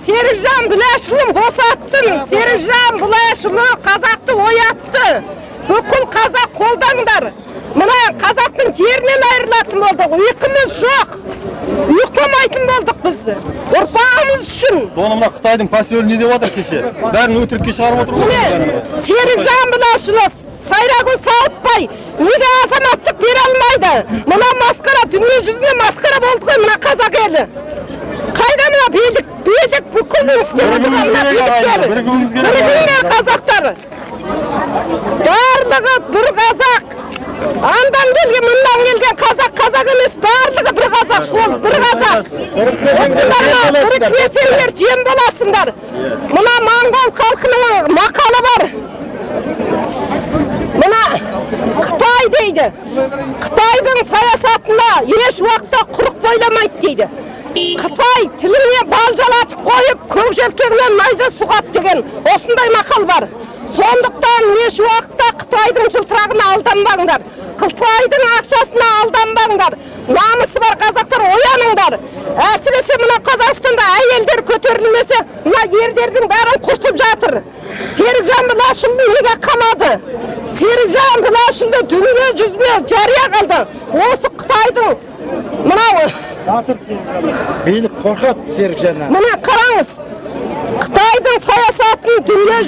Serikjan Bilashulum bosatsın. Serikjan Bilashulu Qazaқты oyattı. Бүкіл қазақ қолдаңдар. Мына қазақтың жерінен айырылатын болдық. Ұйқымыз жоқ. Ұйықтамайтын болдық біз. Ұрпағымыз үшін. Соны мына Қытайдың поселі не деп отыр кеше? Бәрін өтірікке шығарып отыр ғой. Серікжан Білашұлы Сайрагүл Сауытбай неге азаматтық бере алмайды? Мына масқара, дүние жүзіне масқара болды ғой мына қазақ елі. Қайда мына билік? Билік бүкіл бірігіңдер қазақтары. Барлығы бір қазақ. Андан келген, мындан келген қазақ емес, барлығы бір қазақ, сол бір қазақ. Бірікпесеңдер жем боласыңдар. Мына моңғол халқының мақалы бар. Мына Қытай дейді. Қытайдың саясатына еш уақытта құрық бойламайды дейді. Қытай тіліне бал жалатып қойып, көк желкеңнен найза сұғады деген осындай мақал бар. Сондықтан еш уақытта Қытайдың жылтырағына алданбаңдар. Қытайдың ақшасына алданбаңдар. Намысы бар қазақтар ояныңдар. Әсіресе мына Қазақстанда әйелдер көтерілмесе, мына ерлердің бәрін құртып жатыр. Серікжан Білашұлы неге қамады? Серікжан Білашұлы дүние жүзіне жария қылды. Осы Қытайдың мынау билік қорқады Серікжаннан. Мына қараңыз. Қытайдың саясатын дүние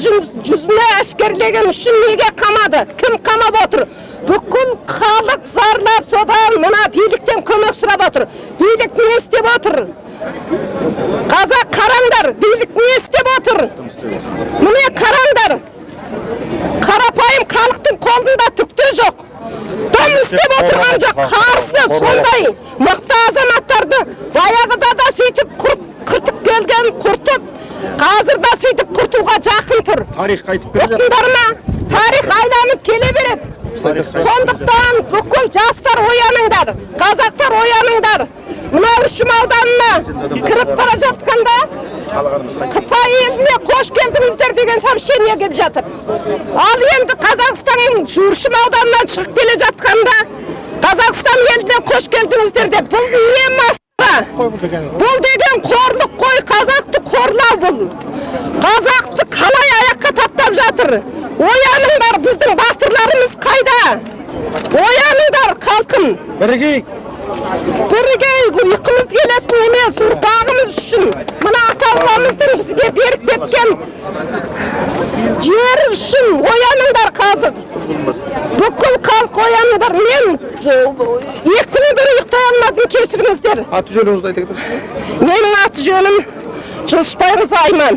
жүзіне әшкерлеген үшін неге қамады? Кім қамап отыр? Бүкіл халық зарлап содан мына биліктен көмек сұрап отыр. Билік не істеп отыр? Қазақ қараңдар, билік не істеп отыр? Міне қараңдар. Қарапайым халықтың қолында түкте жоқ. Дым істеп отырған жоқ. Қарсы сондай мықты азаматтарды баяғыда да сөйтіп құртып келген, құртып қазір да сөйтіп құртуға жақын тұр. Тарих қайтып келеді. Оқыңдар ма? Тарих айланып келе береді. Сондықтан бүкіл жастар ояныңдар, қазақтар ояныңдар. Мына Үршім ауданына кіріп бара жатқанда Қытай еліне қош келдіңіздер деген сообщение келіп жатыр. Ал енді Қазақстанның Үршім ауданынан шығып келе жатқанда Қазақстан еліне қош келдіңіздер деп. Бұл не масқара? Бұл деген қорлық қой, қазақты қорлау бұл. Қазақты қалай аяққа таптап жатыр? Ояныңдар, біздің батырларымыз қайда? Ояныңдар, халқым. Бірігейік. Бірігейік, ұйқымыз келетін емес, ұрпағымыз үшін. Мына ата-бабамыздың бізге беріп кеткен жері үшін ояныңдар қазір. Бүкіл халық ояныңдар. Мен 2 күні бері ұйықтай алмадым, кешіріңіздер. Аты жөніңізді айта кетесіз бе? Менің аты жөнім Жылышбайқызы Айман.